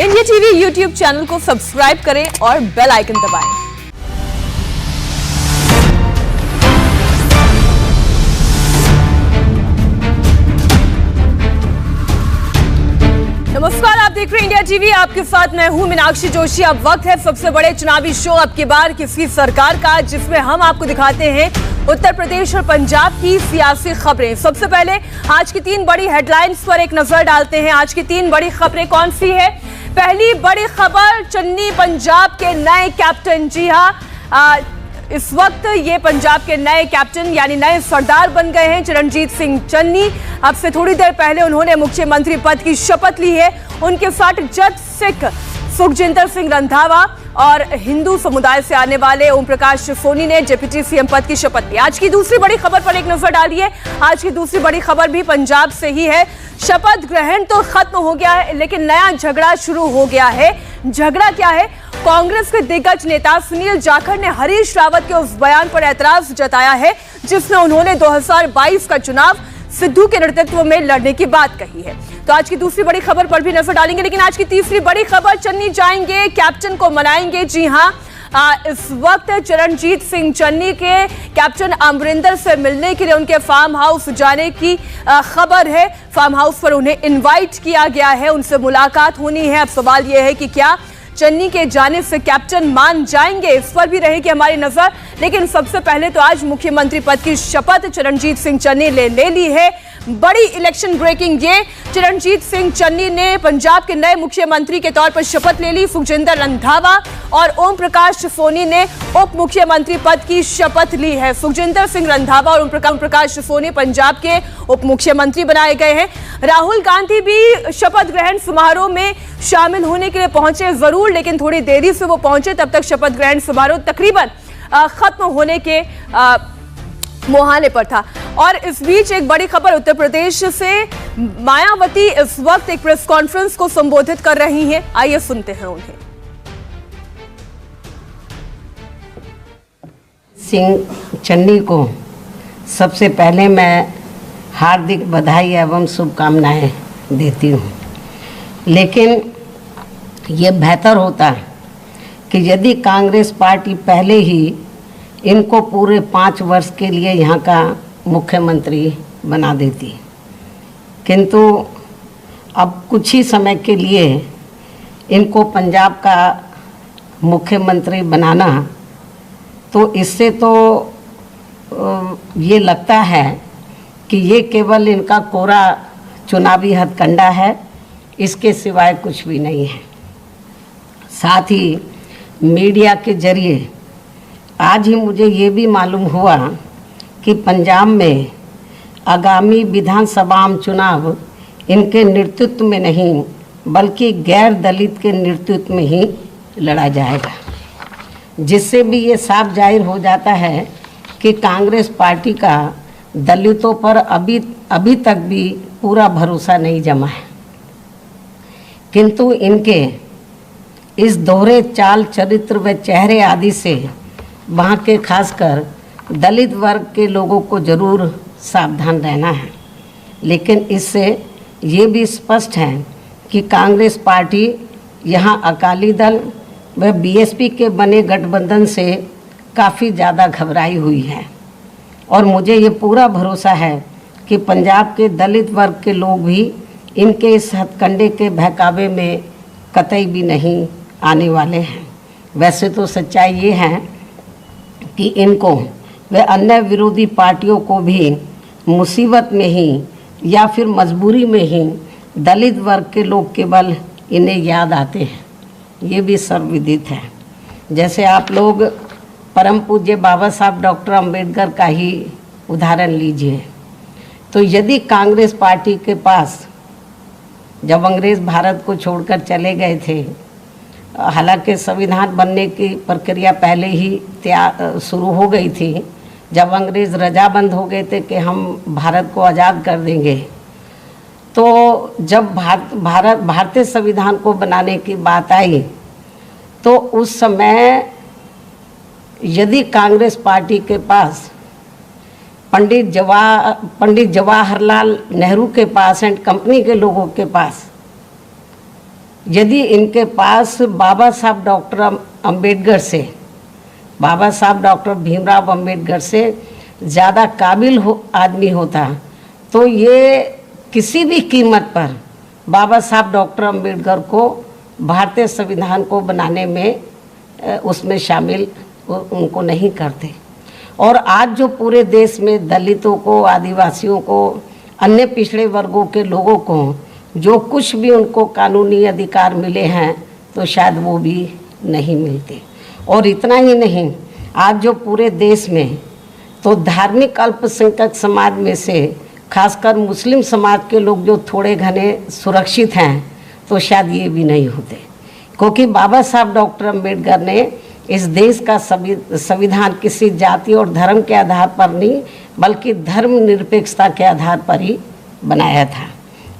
India TV YouTube channel को subscribe करें और बेल आइकन दबाएं। नमस्कार, आप देख रहे हैं इंडिया टीवी। आपके साथ मैं हूं मीनाक्षी जोशी। अब वक्त है सबसे बड़े चुनावी शो अब की बार किसकी सरकार का, जिसमें हम आपको दिखाते हैं उत्तर प्रदेश और पंजाब की सियासी खबरें। सबसे पहले आज की 3 बड़ी हेडलाइंस पर एक नजर डालते हैं। आज की 3 बड़ी खबरें कौन सी है? पहली बड़ी खबर, चन्नी पंजाब के नए कैप्टन। जी हां, इस वक्त ये पंजाब के नए कैप्टन यानी नए सरदार बन गए हैं चरणजीत सिंह चन्नी। अब से थोड़ी देर पहले उन्होंने मुख्यमंत्री पद की शपथ ली है। उनके साथ जज सिख सुखजिंदर सिंह रंधावा और हिंदू समुदाय से आने वाले ओम प्रकाश सोनी ने डिप्टी सीएम पद की शपथ ली। आज की दूसरी बड़ी खबर पर एक नजर डालिए। आज की दूसरी बड़ी खबर भी पंजाब से ही है। शपथ ग्रहण तो खत्म हो गया है, लेकिन नया झगड़ा शुरू हो गया है। झगड़ा क्या है? कांग्रेस के दिग्गज नेता सुनील जाखड़ ने हरीश रावत के उस बयान पर ऐतराज जताया है जिसमें उन्होंने 2022 का चुनाव सिद्धू के नेतृत्व में लड़ने की बात कही है। तो आज की दूसरी बड़ी खबर पर भी नजर डालेंगे, लेकिन आज की तीसरी बड़ी खबर, चन्नी जाएंगे, कैप्टन को मनाएंगे। जी हां, इस वक्त चरणजीत सिंह चन्नी के कैप्टन अमरिंदर से मिलने के लिए उनके फार्म हाउस जाने की खबर है। फार्म हाउस पर उन्हें इनवाइट किया गया है, उनसे मुलाकात होनी है। अब सवाल यह है कि क्या चन्नी के जाने से कैप्टन मान जाएंगे, इस पर भी रहेगी हमारी नजर। लेकिन सबसे पहले तो आज मुख्यमंत्री पद की शपथ चरणजीत सिंह चन्नी ने ले ली है। बड़ी इलेक्शन ब्रेकिंग ये, चरणजीत सिंह चन्नी ने पंजाब के नए मुख्यमंत्री के तौर पर शपथ ले ली। सुखजिंदर रंधावा और ओम प्रकाश सोनी ने उप मुख्यमंत्री पद की शपथ ली है। सुखजिंदर सिंह रंधावा और ओम प्रकाश सोनी पंजाब के उप मुख्यमंत्री बनाए गए हैं। राहुल गांधी भी शपथ ग्रहण समारोह में शामिल होने के लिए पहुंचे जरूर, लेकिन थोड़ी देरी से वो पहुंचे। तब तक शपथ ग्रहण समारोह तकरीबन खत्म होने के मुहाने पर था। और इस बीच एक बड़ी खबर उत्तर प्रदेश से, मायावती इस वक्त एक प्रेस कॉन्फ्रेंस को संबोधित कर रही हैं। आइए सुनते हैं उन्हें। सिंह चन्नी को सबसे पहले मैं हार्दिक बधाई एवं शुभकामनाएं देती हूं, लेकिन ये बेहतर होता कि यदि कांग्रेस पार्टी पहले ही इनको पूरे 5 वर्ष के लिए यहाँ का मुख्यमंत्री बना देती, किंतु अब कुछ ही समय के लिए इनको पंजाब का मुख्यमंत्री बनाना, तो इससे तो ये लगता है कि ये केवल इनका कोरा चुनावी हथकंडा है, इसके सिवाय कुछ भी नहीं है। साथ ही मीडिया के जरिए आज ही मुझे ये भी मालूम हुआ कि पंजाब में आगामी विधानसभा चुनाव इनके नेतृत्व में नहीं बल्कि गैर दलित के नेतृत्व में ही लड़ा जाएगा, जिससे भी ये साफ जाहिर हो जाता है कि कांग्रेस पार्टी का दलितों पर अभी तक भी पूरा भरोसा नहीं जमा है। किंतु इनके इस दोहरे चाल चरित्र व चेहरे आदि से वहाँ के खासकर दलित वर्ग के लोगों को ज़रूर सावधान रहना है। लेकिन इससे ये भी स्पष्ट है कि कांग्रेस पार्टी यहाँ अकाली दल व बीएसपी के बने गठबंधन से काफ़ी ज़्यादा घबराई हुई है। और मुझे ये पूरा भरोसा है कि पंजाब के दलित वर्ग के लोग भी इनके इस हथकंडे के बहकावे में कतई भी नहीं आने वाले हैं। वैसे तो सच्चाई ये है कि इनको व अन्य विरोधी पार्टियों को भी मुसीबत में ही या फिर मजबूरी में ही दलित वर्ग के लोग केवल इन्हें याद आते हैं, ये भी सर्वविदित है। जैसे आप लोग परम पूज्य बाबा साहब डॉक्टर अंबेडकर का ही उदाहरण लीजिए। तो यदि कांग्रेस पार्टी के पास जब अंग्रेज़ भारत को छोड़कर चले गए थे, हालांकि संविधान बनने की प्रक्रिया पहले ही शुरू हो गई थी, जब अंग्रेज़ रजाबंद हो गए थे कि हम भारत को आज़ाद कर देंगे, तो जब भारतीय संविधान को बनाने की बात आई तो उस समय यदि कांग्रेस पार्टी के पास पंडित जवाहरलाल नेहरू के पास एंड कंपनी के लोगों के पास यदि इनके पास बाबा साहब डॉक्टर अम्बेडकर से, बाबा साहब डॉक्टर भीमराव अम्बेडकर से ज़्यादा काबिल आदमी होता तो ये किसी भी कीमत पर बाबा साहब डॉक्टर अम्बेडकर को भारतीय संविधान को बनाने में उसमें शामिल उनको नहीं करते। और आज जो पूरे देश में दलितों को, आदिवासियों को, अन्य पिछड़े वर्गों के लोगों को जो कुछ भी उनको कानूनी अधिकार मिले हैं तो शायद वो भी नहीं मिलते। और इतना ही नहीं, आज जो पूरे देश में तो धार्मिक अल्पसंख्यक समाज में से खासकर मुस्लिम समाज के लोग जो थोड़े घने सुरक्षित हैं तो शायद ये भी नहीं होते, क्योंकि बाबा साहब डॉक्टर अम्बेडकर ने इस देश का संविधान किसी जाति और धर्म के आधार पर नहीं बल्कि धर्मनिरपेक्षता के आधार पर ही बनाया था।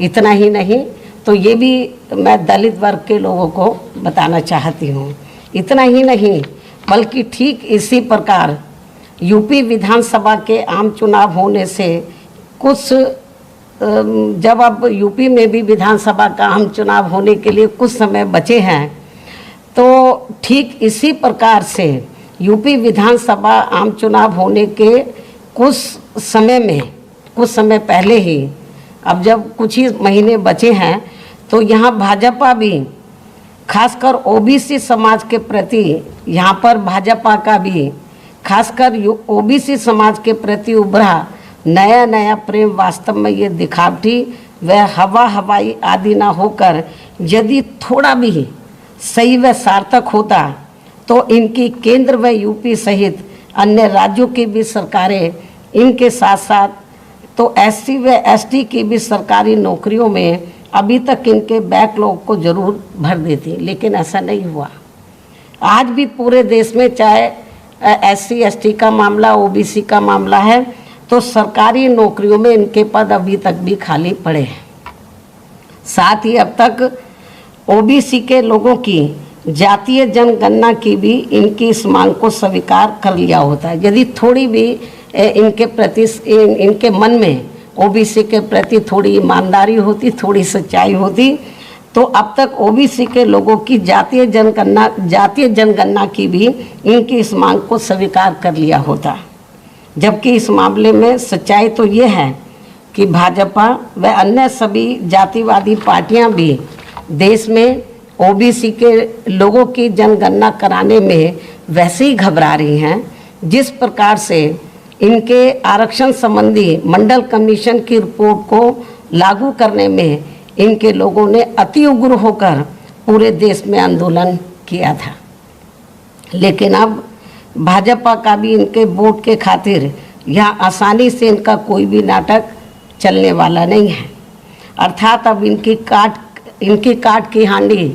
इतना ही नहीं तो ये भी मैं दलित वर्ग के लोगों को बताना चाहती हूँ। इतना ही नहीं बल्कि ठीक इसी प्रकार यूपी विधानसभा के आम चुनाव होने से कुछ जब अब यूपी में भी विधानसभा का आम चुनाव होने के लिए कुछ समय बचे हैं तो ठीक इसी प्रकार से यूपी विधानसभा आम चुनाव होने के कुछ समय पहले ही, अब जब कुछ ही महीने बचे हैं तो यहाँ भाजपा भी खासकर ओबीसी समाज के प्रति, यहाँ पर भाजपा का भी खासकर ओबीसी समाज के प्रति उभरा नया नया प्रेम वास्तव में ये दिखावटी व हवाई आदि ना होकर यदि थोड़ा भी सही व सार्थक होता तो इनकी केंद्र व यूपी सहित अन्य राज्यों की भी सरकारें इनके साथ साथ तो एससी व एसटी की भी सरकारी नौकरियों में अभी तक इनके बैकलॉग को जरूर भर देती, लेकिन ऐसा नहीं हुआ। आज भी पूरे देश में चाहे एससी एसटी का मामला, ओबीसी का मामला है तो सरकारी नौकरियों में इनके पद अभी तक भी खाली पड़े हैं। साथ ही अब तक ओबीसी के लोगों की जातीय जनगणना की भी इनकी इस मांग को स्वीकार कर लिया होता है। यदि थोड़ी भी इनके प्रति इनके मन में ओबीसी के प्रति थोड़ी ईमानदारी होती, थोड़ी सच्चाई होती तो अब तक ओबीसी के लोगों की जातीय जनगणना की भी इनकी इस मांग को स्वीकार कर लिया होता। जबकि इस मामले में सच्चाई तो ये है कि भाजपा व अन्य सभी जातिवादी पार्टियां भी देश में ओबीसी के लोगों की जनगणना कराने में वैसे ही घबरा रही हैं जिस प्रकार से इनके आरक्षण संबंधी मंडल कमीशन की रिपोर्ट को लागू करने में इनके लोगों ने अति उग्र होकर पूरे देश में आंदोलन किया था। लेकिन अब भाजपा का भी इनके वोट के खातिर यहाँ आसानी से इनका कोई भी नाटक चलने वाला नहीं है। अर्थात अब इनकी काट की हांडी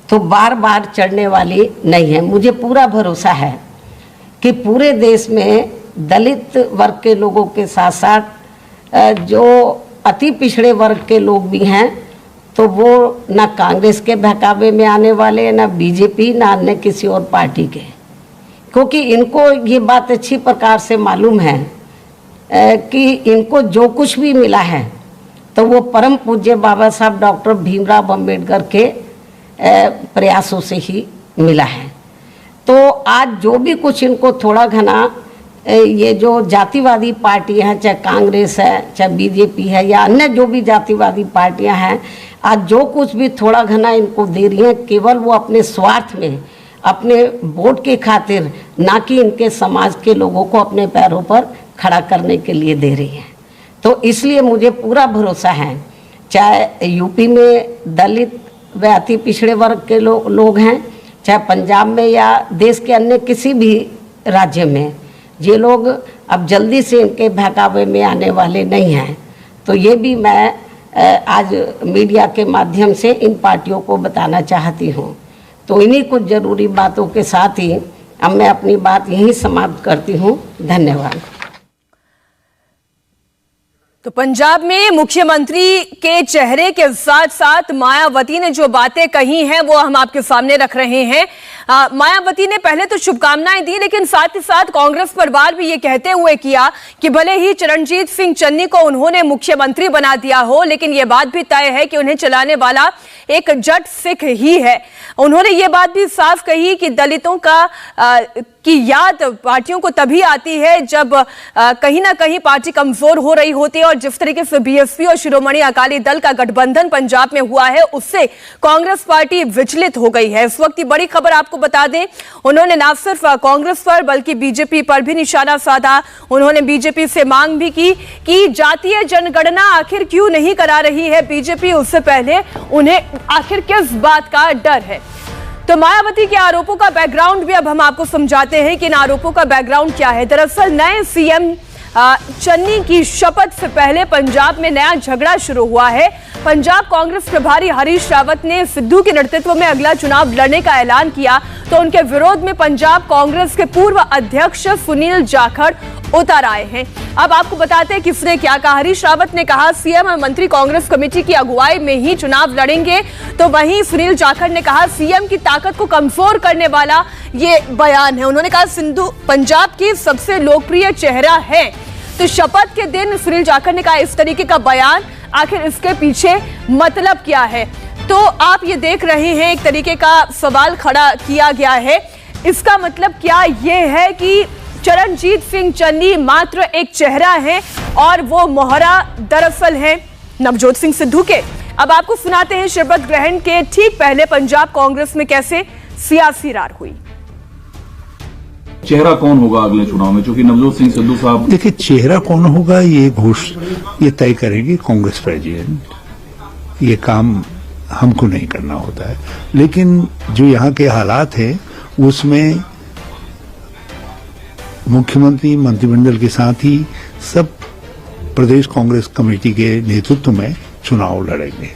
तो बार बार चढ़ने वाली नहीं है। मुझे पूरा भरोसा है कि पूरे देश में दलित वर्ग के लोगों के साथ साथ जो अति पिछड़े वर्ग के लोग भी हैं तो वो ना कांग्रेस के बहकावे में आने वाले, ना बीजेपी, ना अन्य किसी और पार्टी के, क्योंकि इनको ये बात अच्छी प्रकार से मालूम है कि इनको जो कुछ भी मिला है तो वो परम पूज्य बाबा साहब डॉक्टर भीमराव अम्बेडकर के प्रयासों से ही मिला है। तो आज जो भी कुछ इनको थोड़ा घना ये जो जातिवादी पार्टी हैं, चाहे कांग्रेस है, चाहे बीजेपी है या अन्य जो भी जातिवादी पार्टियां हैं, आज जो कुछ भी थोड़ा घना इनको दे रही हैं केवल वो अपने स्वार्थ में, अपने वोट के खातिर, ना कि इनके समाज के लोगों को अपने पैरों पर खड़ा करने के लिए दे रही हैं। तो इसलिए मुझे पूरा भरोसा है, चाहे यूपी में दलित व अति पिछड़े वर्ग के लोग हैं, चाहे पंजाब में या देश के अन्य किसी भी राज्य में, ये लोग अब जल्दी से इनके बहकावे में आने वाले नहीं हैं। तो ये भी मैं आज मीडिया के माध्यम से इन पार्टियों को बताना चाहती हूँ। तो इन्हीं कुछ ज़रूरी बातों के साथ ही अब मैं अपनी बात यहीं समाप्त करती हूँ। धन्यवाद। तो पंजाब में मुख्यमंत्री के चेहरे के साथ साथ मायावती ने जो बातें कही हैं वो हम आपके सामने रख रहे हैं। मायावती ने पहले तो शुभकामनाएं दी, लेकिन साथ ही साथ कांग्रेस पर वार भी ये कहते हुए किया कि भले ही चरणजीत सिंह चन्नी को उन्होंने मुख्यमंत्री बना दिया हो, लेकिन ये बात भी तय है कि उन्हें चलाने वाला एक जट सिख ही है। उन्होंने ये बात भी साफ कही कि दलितों की याद पार्टियों को तभी आती है जब कहीं ना कहीं पार्टी कमजोर हो रही होती है, और जिस तरीके से बीएसपी और शिरोमणि अकाली दल का गठबंधन पंजाब में हुआ है उससे कांग्रेस पार्टी विचलित हो गई है। इस वक्त की बड़ी खबर आपको बता दें, उन्होंने न सिर्फ कांग्रेस पर बल्कि बीजेपी पर भी निशाना साधा। उन्होंने बीजेपी से मांग भी की कि जातीय जनगणना आखिर क्यों नहीं करा रही है बीजेपी, उससे पहले उन्हें आखिर किस बात का डर है। तो मायावती के आरोपों का बैकग्राउंड भी अब हम आपको समझाते हैं कि इन आरोपों का बैकग्राउंड क्या है। दरअसल नए सीएम चन्नी की शपथ से पहले पंजाब में नया झगड़ा शुरू हुआ है। पंजाब कांग्रेस प्रभारी हरीश रावत ने सिद्धू के नेतृत्व में अगला चुनाव लड़ने का ऐलान किया, तो उनके विरोध में पंजाब कांग्रेस के पूर्व अध्यक्ष सुनील जाखड़ उतर आए हैं। अब आपको बताते हैं किसने क्या कहा। हरीश रावत ने कहा सीएम और मंत्री कांग्रेस कमेटी की अगुवाई में ही चुनाव लड़ेंगे, तो वहीं सुनील जाखड़ ने कहा सीएम की ताकत को कमजोर करने वाला ये बयान है। उन्होंने कहा सिद्धू पंजाब की सबसे लोकप्रिय चेहरा है। तो शपथ के दिन सुनील जाखड़ ने कहा इस तरीके का बयान, आखिर इसके पीछे मतलब क्या है। तो आप ये देख रहे हैं एक तरीके का सवाल खड़ा किया गया है। इसका मतलब क्या ये है कि चरणजीत सिंह चन्नी मात्र एक चेहरा है और वो मोहरा दरअसल है नवजोत सिंह सिद्धू के। अब आपको सुनाते हैं शपथ ग्रहण के ठीक पहले पंजाब कांग्रेस में कैसे सियासी रार हुई। चेहरा कौन होगा अगले चुनाव में, क्योंकि नवजोत सिंह सिद्धू साहब। देखिए, चेहरा कौन होगा ये तय करेगी कांग्रेस प्रेसिडेंट। ये काम हमको नहीं करना होता है, लेकिन जो यहाँ के हालात हैं उसमें मुख्यमंत्री मंत्रिमंडल के साथ ही सब प्रदेश कांग्रेस कमेटी के नेतृत्व में चुनाव लड़ेंगे,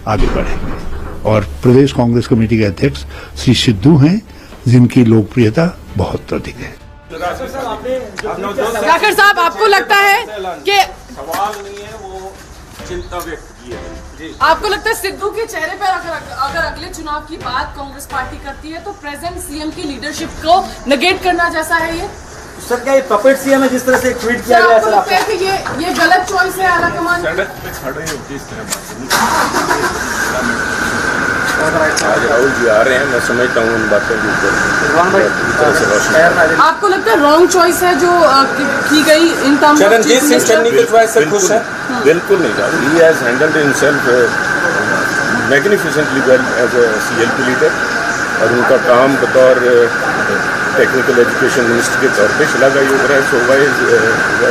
आगे बढ़ेंगे। और प्रदेश कांग्रेस कमेटी के अध्यक्ष श्री सिद्धू हैं, जिनकी लोकप्रियता बहुत अधिक है। जाखड़ साहब, आपको लगता है कि सवाल नहीं है, वो चिंता व्यक्त की है, आपको लगता है सिद्धू के चेहरे पर अगर अगले चुनाव की बात कांग्रेस पार्टी करती है तो प्रेजेंट सीएम की लीडरशिप को नेगेट करना जैसा है ये? सर क्या ये पपेट सीएम है जिस तरह से ट्वीट किया गया? आपको लगता है कि ये गलत चॉइस है आला कमान? आज राहुल जी आ रहे हैं, मैं समझता हूँ उन बातों के ऊपर। आपको लगता है रॉन्ग चॉइस है जो की गई इन टर्म्स? चरणजीत सिंह चन्नी की चॉइस से खुश है? बिल्कुल नहीं राहुल, ही has handled himself magnificently well as a CLP leader, और उनका काम बतौर टेक्निकल एजुकेशन मिनिस्टर के तौर पे शलाघाई हो रहा है। So why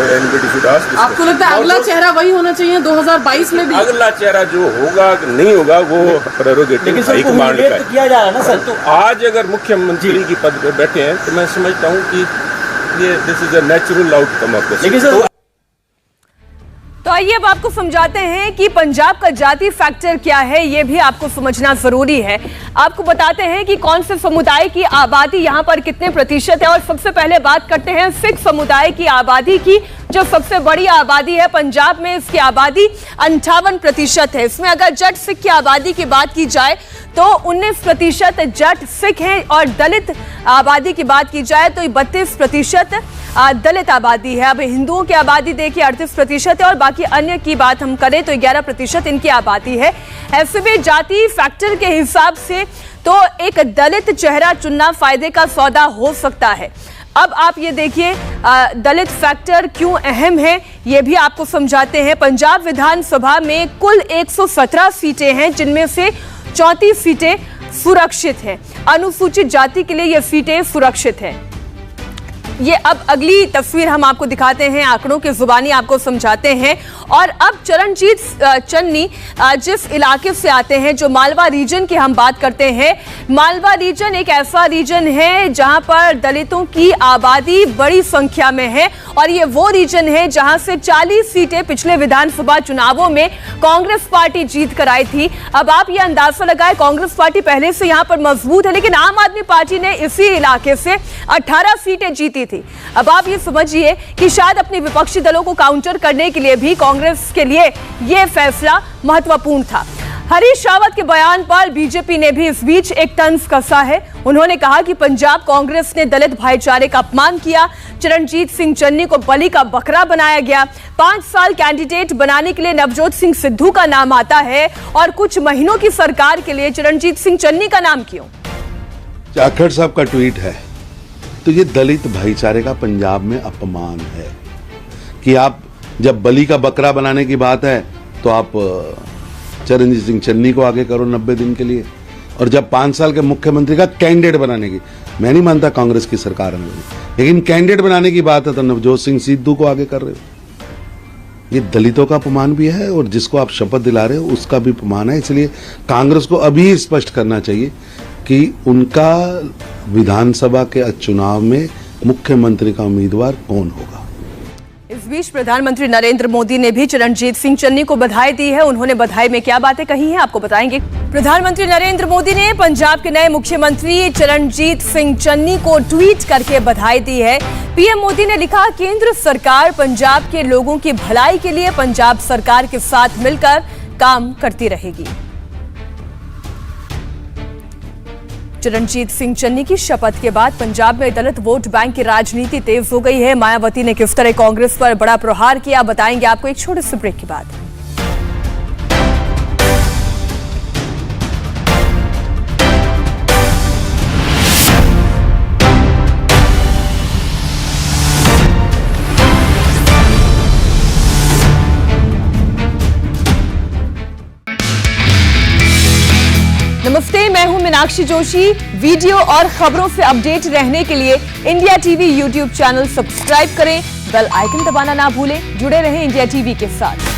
anybody should ask. आपको लगता है अगला चेहरा वही होना चाहिए 2022 में भी? अगला चेहरा जो होगा नहीं होगा वो प्रेरोगेटिव हाईकमांड का किया जा रहा है ना सर। तो आज अगर मुख्यमंत्री की पद पे बैठे हैं तो मैं समझता हूँ कि ये this is a natural outcome of this. तो आइए अब आपको समझाते हैं कि पंजाब का जाति फैक्टर क्या है, ये भी आपको समझना जरूरी है। आपको बताते हैं कि कौन से समुदाय की आबादी यहाँ पर कितने प्रतिशत है। और सबसे पहले बात करते हैं सिख समुदाय की आबादी की, जो सबसे बड़ी आबादी है पंजाब में। इसकी आबादी 58% है। इसमें अगर जट सिख की आबादी की बात की जाए तो 19% जट सिख हैं, और दलित आबादी की बात की जाए तो 32% दलित आबादी है। अब हिंदुओं की आबादी देखिए 38% है, और बाकी अन्य की बात हम करें तो 11% इनकी आबादी है। ऐसे में जाति फैक्टर के हिसाब से तो एक दलित चेहरा चुनना फायदे का सौदा हो सकता है। अब आप ये देखिए दलित फैक्टर क्यों अहम है, ये भी आपको समझाते हैं। पंजाब विधानसभा में कुल 117 सीटें हैं, जिनमें से 34 सीटें सुरक्षित हैं। अनुसूचित जाति के लिए ये सीटें सुरक्षित हैं। ये अब अगली तस्वीर हम आपको दिखाते हैं, आंकड़ों की जुबानी आपको समझाते हैं। और अब चरणजीत चन्नी जिस इलाके से आते हैं, जो मालवा रीजन की हम बात करते हैं, मालवा रीजन एक ऐसा रीजन है जहां पर दलितों की आबादी बड़ी संख्या में है, और ये वो रीजन है जहां से 40 सीटें पिछले विधानसभा चुनावों में कांग्रेस पार्टी जीत कर आई थी। अब आप ये अंदाजा लगाए, कांग्रेस पार्टी पहले से यहां पर मजबूत है, लेकिन आम आदमी पार्टी ने इसी इलाके से 18 सीटें जीती थी। अब आप ये समझिए कि शायद अपने विपक्षी दलों को काउंटर करने के लिए भी कांग्रेस कांग्रेस के लिए यह फैसला महत्वपूर्ण था। हरीश रावत के बयान पर बीजेपी ने भी इस बीच एक तंज कसा है। उन्होंने कहा कि पंजाब कांग्रेस ने दलित भाईचारे का अपमान किया, चरणजीत सिंह चन्नी को बलि का बकरा बनाया गया। 5 साल कैंडिडेट बनाने के लिए नवजोत सिंह सिद्धू का नाम आता है और कुछ महीनों की सरकार के लिए चरणजीत सिंह चन्नी का नाम क्यों? जाखड़ साहब का ट्वीट है तो ये दलित भाईचारे का पंजाब में अपमान है कि आप जब बलि का बकरा बनाने की बात है तो आप चरणजीत सिंह चन्नी को आगे करो 90 दिन के लिए, और जब 5 साल के मुख्यमंत्री का कैंडिडेट बनाने की, मैं नहीं मानता कांग्रेस की सरकार में, लेकिन कैंडिडेट बनाने की बात है तो नवजोत सिंह सिद्धू को आगे कर रहे हो। ये दलितों का अपमान भी है और जिसको आप शपथ दिला रहे हो उसका भी अपमान है। इसलिए कांग्रेस को अभी स्पष्ट करना चाहिए कि उनका विधानसभा के चुनाव में मुख्यमंत्री का उम्मीदवार कौन होगा। इस बीच प्रधानमंत्री नरेंद्र मोदी ने भी चरणजीत सिंह चन्नी को बधाई दी है। उन्होंने बधाई में क्या बातें कही हैं आपको बताएंगे। प्रधानमंत्री नरेंद्र मोदी ने पंजाब के नए मुख्यमंत्री चरणजीत सिंह चन्नी को ट्वीट करके बधाई दी है। पीएम मोदी ने लिखा, केंद्र सरकार पंजाब के लोगों की भलाई के लिए पंजाब सरकार के साथ मिलकर काम करती रहेगी। चरणजीत सिंह चन्नी की शपथ के बाद पंजाब में दलित वोट बैंक की राजनीति तेज हो गई है। मायावती ने किस तरह कांग्रेस पर बड़ा प्रहार किया बताएंगे आपको एक छोटे से ब्रेक के बाद। नमस्ते, मैं हूं मीनाक्षी जोशी। वीडियो और खबरों से अपडेट रहने के लिए India TV YouTube channel subscribe करें, बेल आइकन दबाना ना भूलें। जुड़े रहें इंडिया टीवी के साथ।